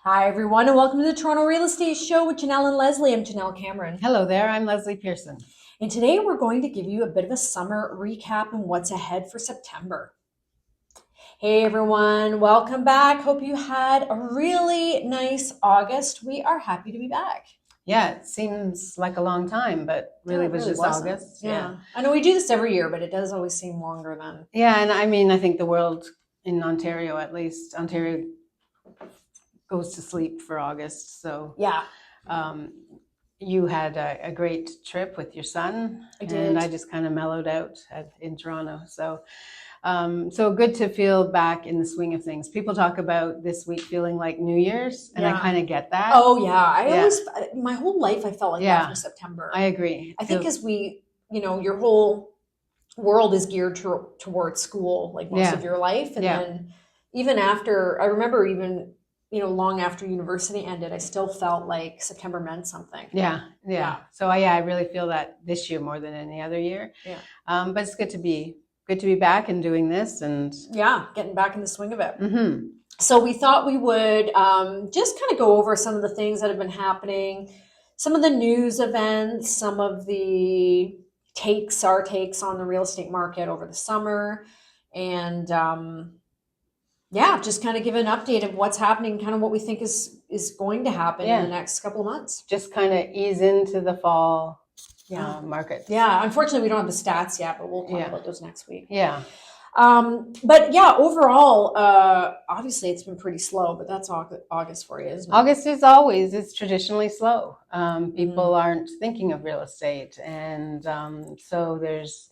Hi, everyone, and welcome to the Toronto Real Estate Show with Janelle and Leslie. I'm Janelle Cameron. Hello there, I'm Leslie Pearson. And today we're going to give you a bit of a summer recap and what's ahead for September. Hey, everyone, welcome back. Hope you had a really nice August. We are happy to be back. Yeah, it seems like a long time, but really it was just wasn't. August. Yeah. I know we do this every year, but it does always seem longer than. Yeah, and I mean, I think the world in Ontario, at least, Ontario goes to sleep for August. So Yeah. You had a great trip with your son. I did. And I just kind of mellowed out in Toronto. So good to feel back in the swing of things. People talk about this week feeling like New Year's, and I kind of get that. Oh yeah, I always, my whole life I felt like that from September. I agree. I think as we, your whole world is geared towards school, like most of your life, and then even after, I remember even, long after university ended, I still felt like September meant something. Yeah. So I really feel that this year more than any other year. Yeah. But it's good to be back and doing this, and getting back in the swing of it. Mm-hmm. So we thought we would just kind of go over some of the things that have been happening, some of the news events, some of the our takes on the real estate market over the summer, and just kind of give an update of what's happening, kind of what we think is going to happen in the next couple of months. Just kind of ease into the fall market. Yeah, unfortunately we don't have the stats yet, but we'll talk about those next week. Yeah. But overall, obviously it's been pretty slow, but that's August for you, isn't it? August is always, it's traditionally slow. People aren't thinking of real estate. And so there's,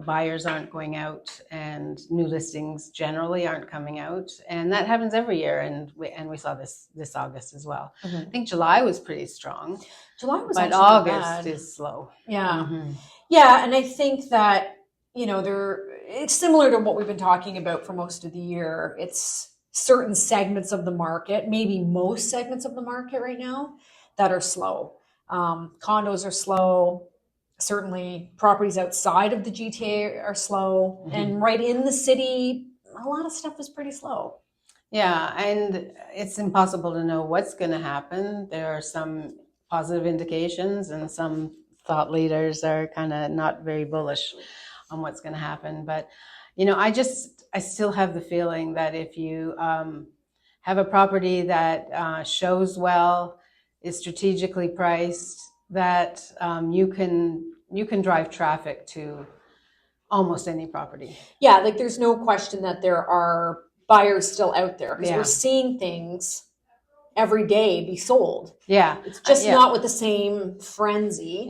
buyers aren't going out, and new listings generally aren't coming out. And that happens every year. And we saw this August as well. Mm-hmm. I think July was pretty strong. July was, but August is slow. Yeah. Mm-hmm. Yeah. And I think that, it's similar to what we've been talking about for most of the year. It's certain segments of the market, maybe most segments of the market right now, that are slow. Condos are slow. Certainly properties outside of the GTA are slow. Mm-hmm. And right in the city, a lot of stuff is pretty slow. Yeah, and it's impossible to know what's going to happen. There are some positive indications, and some thought leaders are kind of not very bullish on what's going to happen. But, I still have the feeling that if you have a property that shows well, is strategically priced, that you can drive traffic to almost any property. Yeah, like there's no question that there are buyers still out there, because we're seeing things every day be sold. Yeah. It's just not with the same frenzy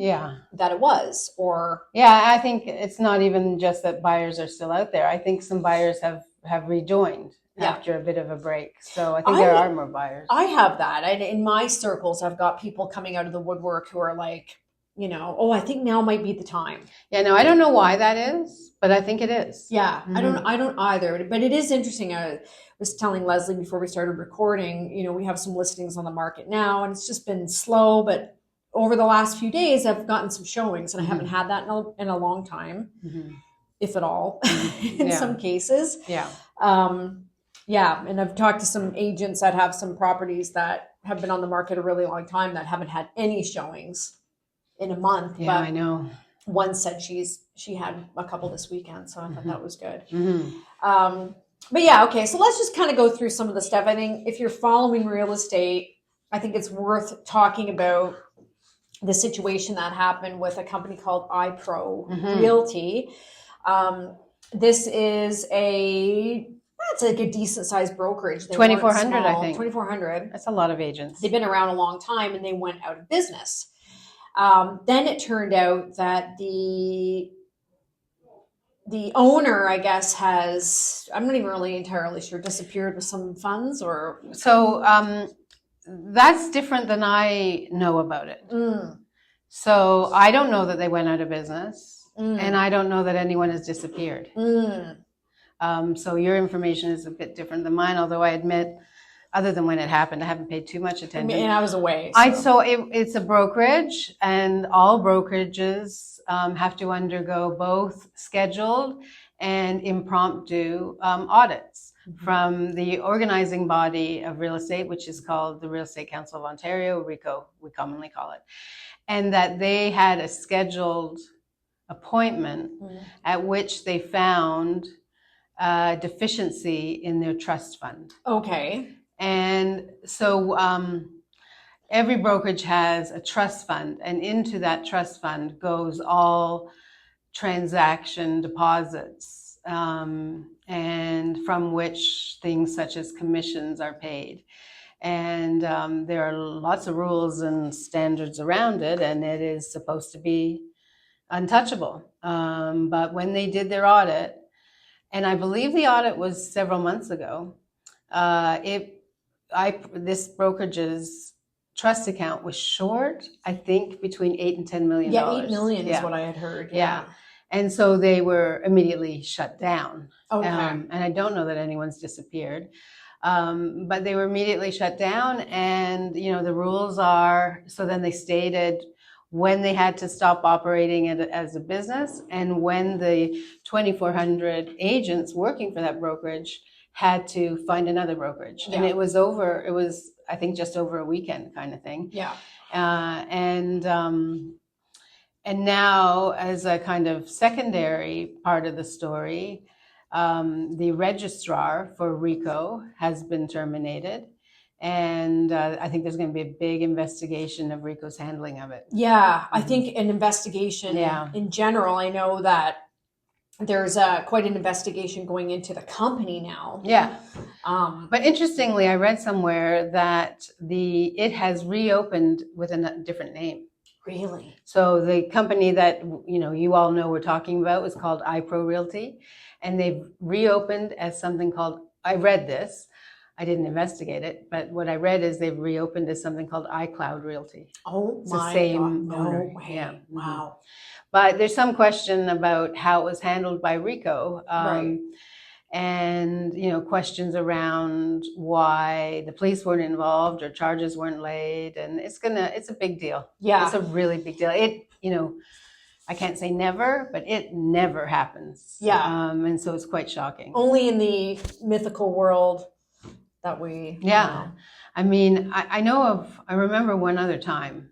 that it was. I think it's not even just that buyers are still out there. I think some buyers have rejoined after a bit of a break. So I think there are more buyers. I have that. And in my circles, I've got people coming out of the woodwork who are like, I think now might be the time. Yeah, no, I don't know why that is, but I think it is. Yeah, mm-hmm. I don't either. But it is interesting. I was telling Leslie before we started recording, we have some listings on the market now, and it's just been slow. But over the last few days, I've gotten some showings, and I haven't had that in a long time, if at all, in some cases. Yeah. And I've talked to some agents that have some properties that have been on the market a really long time that haven't had any showings in a month. Yeah, but I know. One said she had a couple this weekend, so I thought that was good. Mm-hmm. Okay. So let's just kind of go through some of the stuff. I think if you're following real estate, I think it's worth talking about the situation that happened with a company called iPro Realty. This is it's like a decent sized brokerage. 2,400, I think. 2,400. That's a lot of agents. They've been around a long time, and they went out of business. Then it turned out that the owner, I guess, I'm not even really entirely sure, disappeared with some funds or. So that's different than I know about it. So I don't know that they went out of business, and I don't know that anyone has disappeared. So your information is a bit different than mine, although I admit, other than when it happened, I haven't paid too much attention. And I was away. So it's a brokerage, and all brokerages have to undergo both scheduled and impromptu audits from the organizing body of real estate, which is called the Real Estate Council of Ontario, RECO, we commonly call it, and that they had a scheduled appointment at which they found deficiency in their trust fund. Okay. And so every brokerage has a trust fund, and into that trust fund goes all transaction deposits, and from which things such as commissions are paid. And there are lots of rules and standards around it, and it is supposed to be untouchable. But when they did their audit, and I believe the audit was several months ago, this brokerage's trust account was short, I think, between $8 and $10 million. Yeah, $8 million is what I had heard. Yeah. And so they were immediately shut down. Okay. And I don't know that anyone's disappeared. But they were immediately shut down, and the rules are, so then they stated when they had to stop operating it as a business, and when the 2,400 agents working for that brokerage had to find another brokerage. And it was I think just over a weekend kind of thing. Yeah. And now, as a kind of secondary part of the story, the registrar for RECO has been terminated. And I think there's going to be a big investigation of RECO's handling of it. Yeah, I think an investigation in general. I know that there's quite an investigation going into the company now. Yeah. But interestingly, I read somewhere that it has reopened with a different name. Really? So the company that you all know we're talking about is called iPro Realty, and they've reopened as something called, I read this, I didn't investigate it, but what I read is they've reopened as something called iCloud Realty. Oh, it's my the same God. owner. No way. Yeah. Wow. But there's some question about how it was handled by RECO. Right. And questions around why the police weren't involved or charges weren't laid, and it's a big deal. Yeah, it's a really big deal. I can't say never, but it never happens. Yeah. And so it's quite shocking. Only in the mythical world that we. Yeah, I mean, I remember one other time,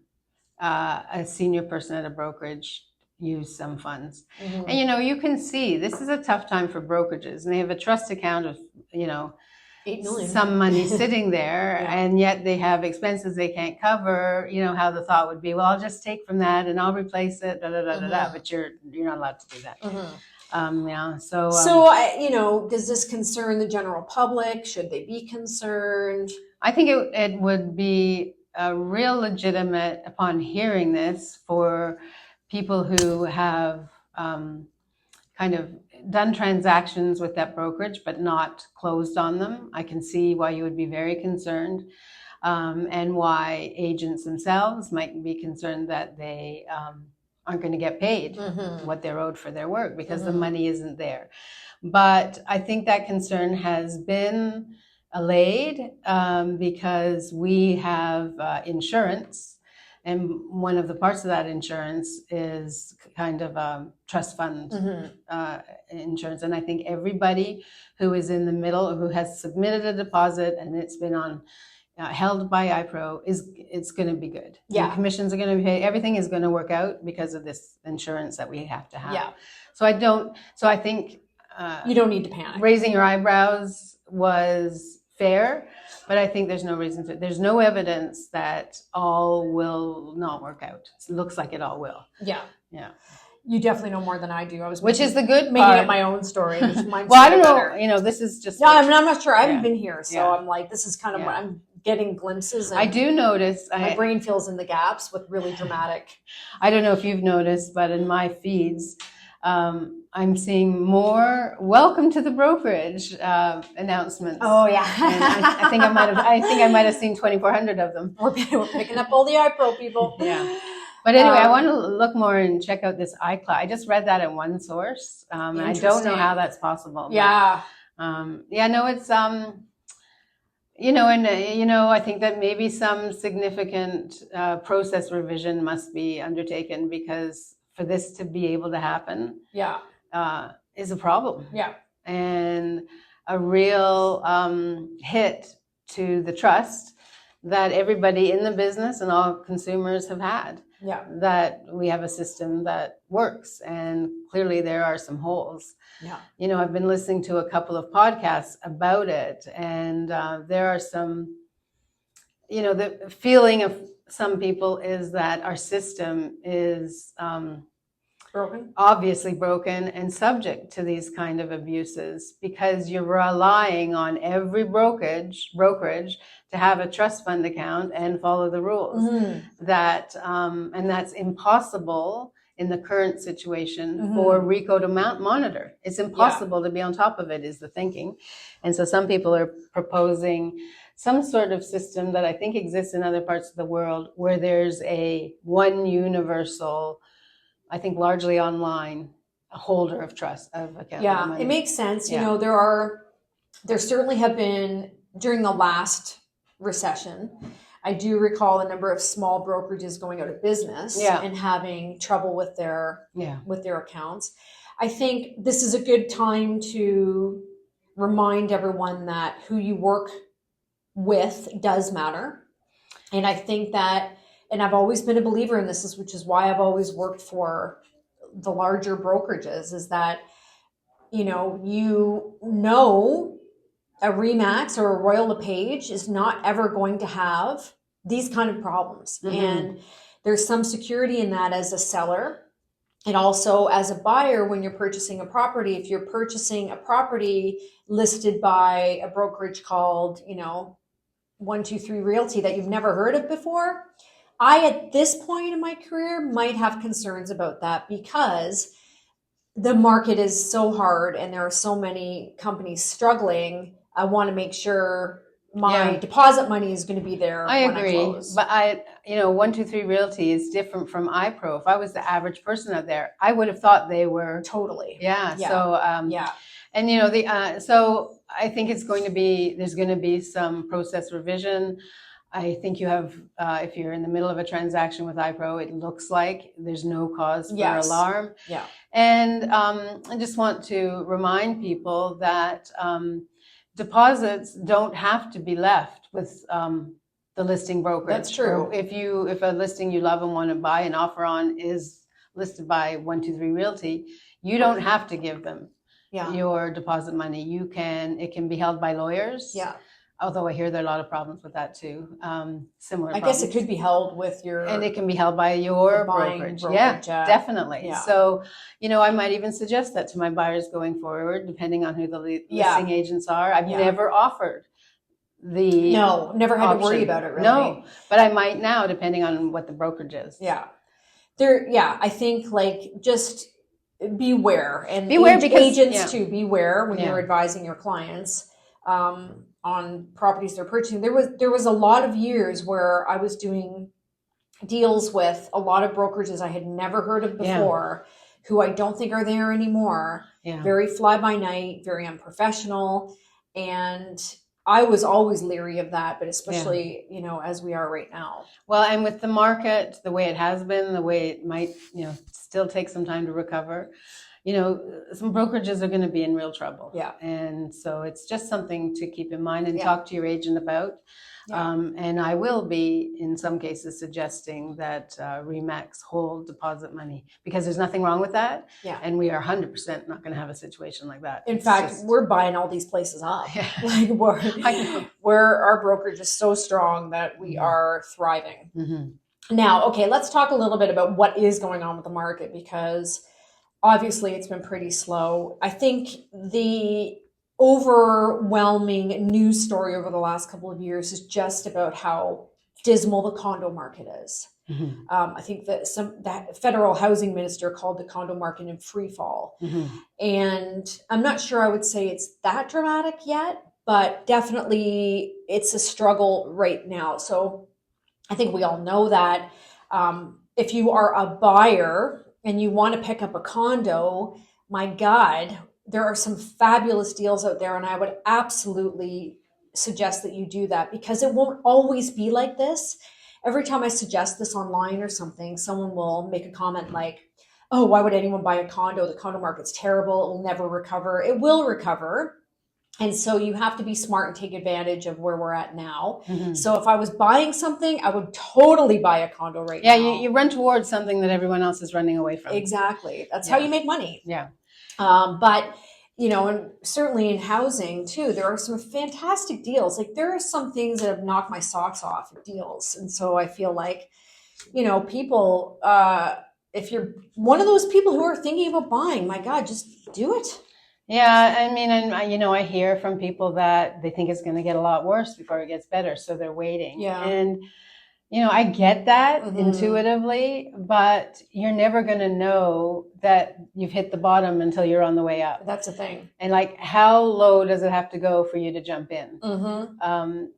a senior person at a brokerage use some funds. Mm-hmm. And you can see this is a tough time for brokerages, and they have a trust account of $8 million, some money sitting there, and yet they have expenses they can't cover. How the thought would be, well, I'll just take from that and I'll replace it, but you're not allowed to do that. Mm-hmm. So does this concern the general public? Should they be concerned? I think it would be real legitimate upon hearing this for people who have kind of done transactions with that brokerage but not closed on them. I can see why you would be very concerned, and why agents themselves might be concerned that they aren't going to get paid what they're owed for their work because the money isn't there. But I think that concern has been allayed because we have insurance. And one of the parts of that insurance is kind of a trust fund insurance. And I think everybody who is in the middle, who has submitted a deposit and it's been held by iPro, it's going to be good. Yeah. The commissions are going to be paid. Everything is going to work out because of this insurance that we have to have. Yeah. So I think you don't need to panic. Raising your eyebrows was fair, but I think there's no evidence that all will not work out. It looks like it all will. Yeah. Yeah. You definitely know more than I do. Which is the good making part. Up my own story. Well, I don't know. This is just. Yeah, I'm not sure. I haven't been here, so I'm like, this is kind of what I'm getting glimpses. And I do notice. My brain fills in the gaps with really dramatic. I don't know if you've noticed, but in my feeds, I'm seeing more "Welcome to the brokerage" announcements. Oh yeah, and I think I might have seen 2,400 of them. We're picking up all the iPro people. Yeah. But anyway, I want to look more and check out this iCloud. I just read that in one source, and I don't know how that's possible. Yeah. It's I think that maybe some significant process revision must be undertaken, because for this to be able to happen, is a problem. Yeah. And a real hit to the trust that everybody in the business and all consumers have had. Yeah. That we have a system that works, and clearly there are some holes. Yeah. You know, I've been listening to a couple of podcasts about it, and there are some, you know, the feeling of some people is that our system is Broken. obviously broken and subject to these kind of abuses, because you're relying on every brokerage to have a trust fund account and follow the rules. That and that's impossible in the current situation for RICO to monitor. It's impossible to be on top of it, is the thinking. And so some people are proposing some sort of system that I think exists in other parts of the world, where there's a one universal, I think largely online, a holder of trust of account. Yeah, money. it makes sense. Yeah. You know, there certainly have been, during the last recession, I do recall a number of small brokerages going out of business and having trouble with their accounts. I think this is a good time to remind everyone that who you work with does matter. And I think that, and I've always been a believer in this, which is why I've always worked for the larger brokerages, is that, you know, a Remax or a Royal LePage is not ever going to have these kind of problems. And there's some security in that as a seller. And also as a buyer, when you're purchasing a property, if you're purchasing a property listed by a brokerage called, 123 Realty that you've never heard of before, I, at this point in my career, might have concerns about that, because the market is so hard and there are so many companies struggling. I want to make sure my deposit money is going to be there. I when agree. I close. But 123 Realty is different from iPro. If I was the average person out there, I would have thought they were totally. Yeah. Yeah. So and so I think there's going to be some process revision. I think you have, if you're in the middle of a transaction with iPro, it looks like there's no cause for alarm. Yeah. And I just want to remind people that deposits don't have to be left with the listing brokerage. That's true. If a listing you love and want to buy and offer on is listed by 123 Realty, you don't have to give them your deposit money. It can be held by lawyers. Yeah. Although I hear there are a lot of problems with that too. Similar I problems. guess it could be held with and it can be held by your brokerage. Yeah, definitely. Yeah. So, I might even suggest that to my buyers going forward, depending on who the listing agents are. I've never offered never had option. To worry about it really. No, but I might now, depending on what the brokerage is. Yeah. I think just beware, and because agents too, beware when you're advising your clients on properties they're purchasing. There was a lot of years where I was doing deals with a lot of brokerages I had never heard of before, who I don't think are there anymore. Yeah. Very fly by night, very unprofessional. And I was always leery of that, but especially, as we are right now. Well, and with the market, the way it has been, the way it might, still take some time to recover, some brokerages are going to be in real trouble. Yeah. And so it's just something to keep in mind and talk to your agent about. Yeah. And I will be, in some cases, suggesting that Remax hold deposit money, because there's nothing wrong with that. Yeah. And we are 100% not going to have a situation like that. In fact, we're buying all these places up. Yeah. Where our brokerage is so strong that we are thriving. Mm-hmm. Now, okay, let's talk a little bit about what is going on with the market, because obviously it's been pretty slow. I think the overwhelming news story over the last couple of years is just about how dismal the condo market is. Mm-hmm. I think that federal housing minister called the condo market in free fall. Mm-hmm. And I'm not sure I would say it's that dramatic yet, but definitely it's a struggle right now. So I think we all know that if you are a buyer and you want to pick up a condo, my God, there are some fabulous deals out there, and I would absolutely suggest that you do that, because it won't always be like this. Every time I suggest this online or something, someone will make a comment like, oh, why would anyone buy a condo? The condo market's terrible. It will never recover. It will recover. And so you have to be smart and take advantage of where we're at now. So if I was buying something, I would totally buy a condo right now. Yeah, you run towards something that everyone else is running away from. Exactly. That's how you make money. Yeah. But, you know, and certainly in housing too, there are some fantastic deals. Like there are some things that have knocked my socks off at deals. And so I feel like, you know, people, if you're one of those people who are thinking about buying, my God, just do it. Yeah, I mean, and you know, I hear from people that they think it's going to get a lot worse before it gets better, so they're waiting. Yeah. And you know, I get that intuitively, but you're never going to know that you've hit the bottom until you're on the way up. That's the thing. And like, how low does it have to go for you to jump in?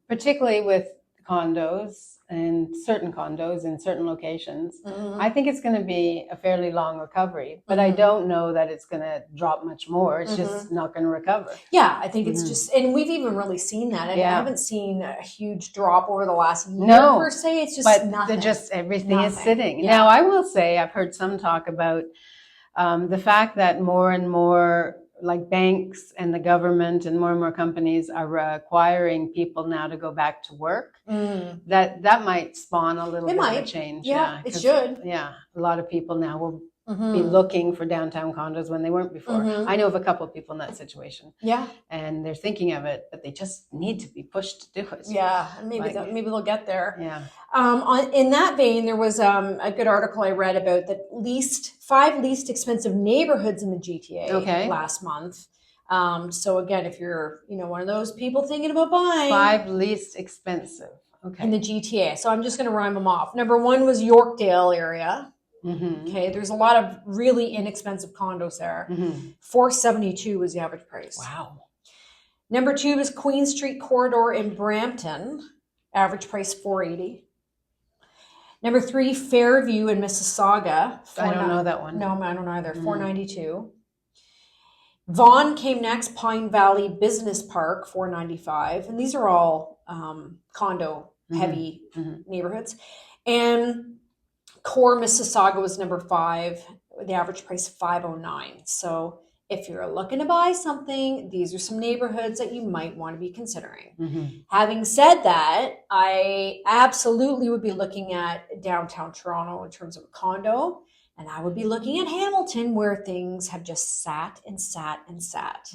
Particularly with condos and certain condos in certain locations. I think it's going to be a fairly long recovery, but I don't know that it's going to drop much more. It's just not going to recover. Yeah, I think it's just, and we've even really seen that. I haven't seen a huge drop over the last year per se. It's just nothing. Just everything is sitting. Yeah. Now, I will say, I've heard some talk about the fact that more and more like banks and the government and more companies are requiring people now to go back to work. That might spawn a little bit of a change. Yeah, it should. Yeah, a lot of people now will be looking for downtown condos when they weren't before. I know of a couple of people in that situation. Yeah, and they're thinking of it, but they just need to be pushed to do it. Yeah, maybe they'll get there. Yeah. In that vein, there was a good article I read about the 5 least expensive neighborhoods in the GTA last month. So again, if you're one of those people thinking about buying, 5 least expensive in the GTA. So I'm just going to rhyme them off. Number 1 was Yorkdale area. Okay, there's a lot of really inexpensive condos there. $472 was the average price. Wow. Number 2 is Queen Street corridor in Brampton. Average price $480. Number 3, Fairview in Mississauga. I don't know that one. No, I don't either. $492. Vaughan came next. Pine Valley Business Park, $495. And these are all condo heavy neighborhoods. And Core Mississauga was number 5. The average price $509. So if you're looking to buy something, these are some neighborhoods that you might want to be considering. Having said that, I absolutely would be looking at downtown Toronto in terms of a condo, and I would be looking at Hamilton where things have just sat and sat and sat.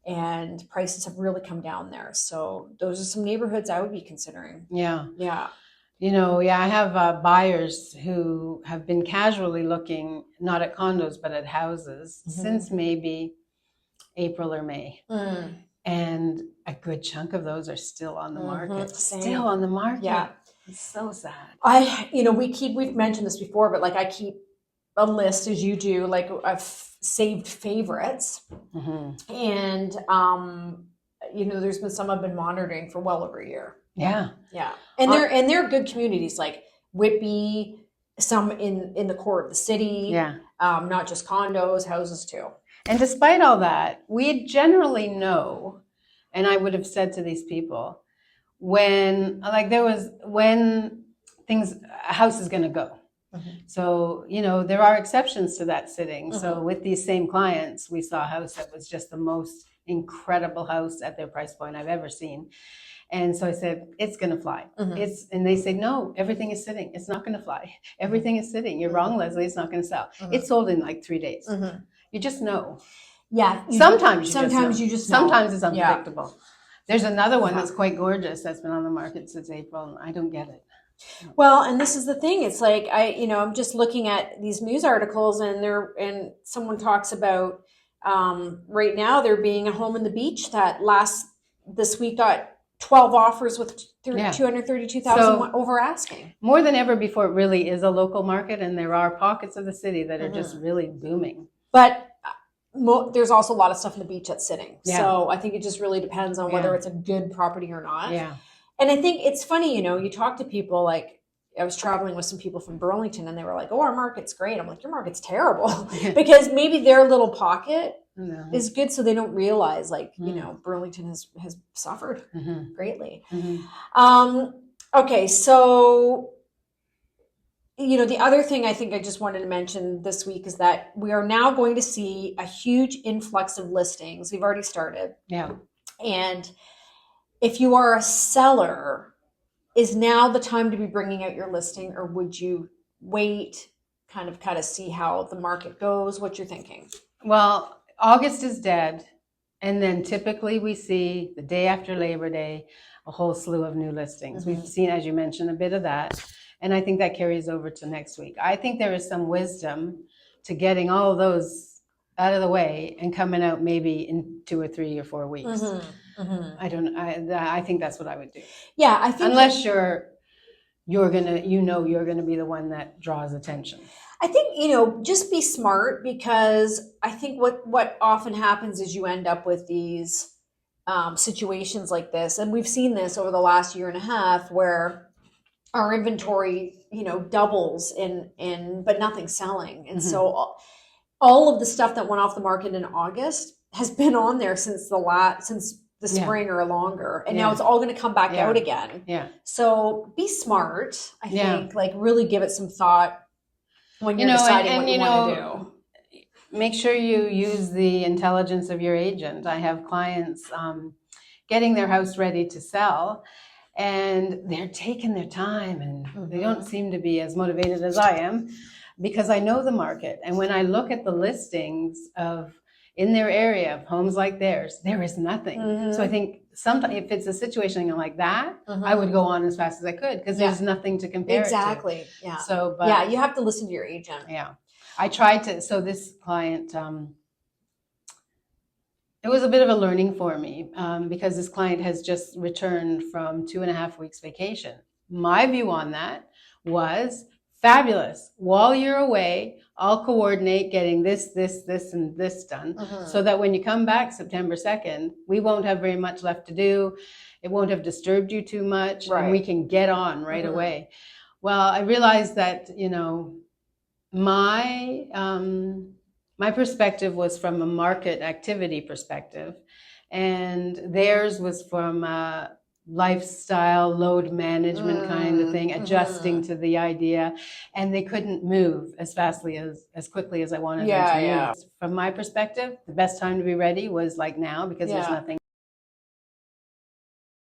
And prices have really come down there. So those are some neighborhoods I would be considering. Yeah. I have buyers who have been casually looking, not at condos, but at houses since maybe April or May. And a good chunk of those are still on the market. Still on the market. Yeah. It's so sad. We've mentioned this before, but like I keep a list as you do, like I've saved favorites. And, there's been some I've been monitoring for well over a year. Yeah. And they're good communities like Whitby, some in the core of the city. Yeah. Not just condos, houses too. And despite all that, we generally know, and I would have said to these people, when a house is going to go. So, there are exceptions to that sitting. So with these same clients, we saw a house that was just the most incredible house at their price point I've ever seen. And so I said, it's going to fly. And they said, no, everything is sitting. It's not going to fly. Everything is sitting. You're wrong, Leslie. It's not going to sell. It sold in like 3 days. You just know. Yeah. Sometimes you just know. know. Sometimes it's unpredictable. Yeah. There's another one that's quite gorgeous that's been on the market since April, and I don't get it. Well, and this is the thing. It's like I'm just looking at these news articles, and someone talks about right now there being a home in the beach that this week got 12 offers with $232,000 over asking. More than ever before, it really is a local market, and there are pockets of the city that are just really booming. But there's also a lot of stuff in the beach that's sitting. Yeah. So I think it just really depends on whether it's a good property or not. Yeah. And I think it's funny, you talk to people, like I was traveling with some people from Burlington, and they were like, oh, our market's great. I'm like, your market's terrible. Because maybe their little pocket is good, so they don't realize Burlington has suffered greatly. Okay, so you know, the other thing I think I just wanted to mention this week is that we are now going to see a huge influx of listings. We've already started. Yeah. And if you are a seller, is now the time to be bringing out your listing, or would you wait, kind of see how the market goes? What you're thinking? Well, August is dead. And then typically we see the day after Labor Day, a whole slew of new listings. We've seen, as you mentioned, a bit of that. And I think that carries over to next week. I think there is some wisdom to getting all of those out of the way and coming out maybe in 2 or 3 or 4 weeks. I think that's what I would do. Yeah, I think unless you're gonna be the one that draws attention. I think, you know, just be smart, because I think what often happens is you end up with these situations like this, and we've seen this over the last year and a half, where our inventory, you know, doubles but nothing's selling, and so all of the stuff that went off the market in August has been on there since the spring or longer, and now it's all going to come back out again. Yeah. So be smart. I think, like, really give it some thought when you're deciding what you want to do. Make sure you use the intelligence of your agent. I have clients getting their house ready to sell, and they're taking their time, and they don't seem to be as motivated as I am, because I know the market. And when I look at the listings in their area of homes like theirs, there is nothing. So I think sometimes if it's a situation like that, I would go on as fast as I could, because there's nothing to compare it to. Exactly. Yeah. So, you have to listen to your agent. Yeah. I tried to, so this client, it was a bit of a learning for me, because this client has just returned from 2.5 weeks vacation. My view on that was fabulous. While you're away, I'll coordinate getting this, and this done, so that when you come back September 2nd, we won't have very much left to do. It won't have disturbed you too much, and we can get on right away. Well, I realized that, you know, my perspective was from a market activity perspective, and theirs was from a lifestyle load management kind of thing, adjusting to the idea, and they couldn't move as quickly as I wanted them to move. From my perspective, the best time to be ready was like now, because there's nothing